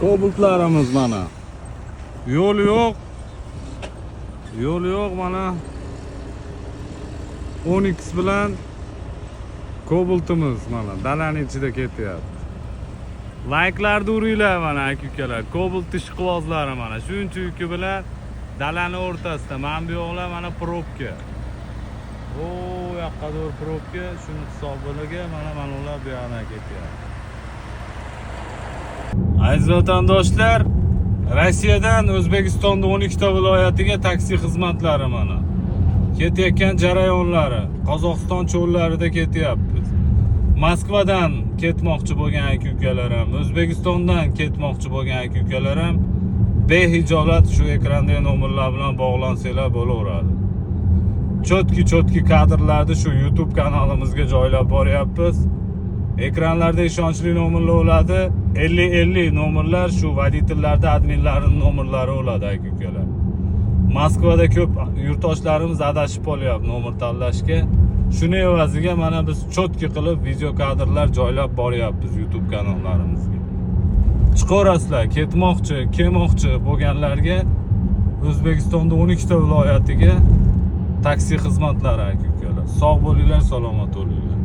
Kobaltlarimiz mana. Yo'l yo'q. Yo'l yo'q mana. 10x bilan Kobaltimiz mana dalaning ichida ketyapti. Like'larni uringlar mana aka-ukalar. Kobalt ishqibozlari mana shuncha yuki bilan dalaning o'rtasida. Mana bu yoqlar mana probka. O yoqqa doğru probka, shuni hisobiga mana ular bu yoqdan ketyapti. Aziz vatandoshlar, Rossiyadan O'zbekistonda 12 ta viloyatiga taksi xizmatlari mana. Ketayotgan jarayonlari Qozog'iston cho'llarida ketyapmiz. Moskvadan ketmoqchi bo'lgan aka-ukalarim, O'zbekistondan ketmoqchi bo'lgan aka-ukalarim behijolat shu ekrandagi nomerlar bilan bog'lansanglar bo'laveradi. Chotki kadrlarni shu YouTube kanalimizga joylab boryapmiz. Ekranlarda ishonchli nomerlar bo'ladi. 50 nomerlar shu voditellarda adminlarning nomerlari bo'ladi aka-ukalar. Moskvada ko'p yurtdoshlarimiz adashib qolyapti nomer tanlashga. Shuni evaziga mana biz chotki qilib video kadrlar joylab boryapmiz YouTube kanallarimizga. Chiqarasizlar, ketmoqchi, kelmoqchi bo'lganlarga O'zbekistonda 12 ta viloyatiga taksi xizmatlari aka-ukalar. Sog' bo'linglar, salomat bo'linglar.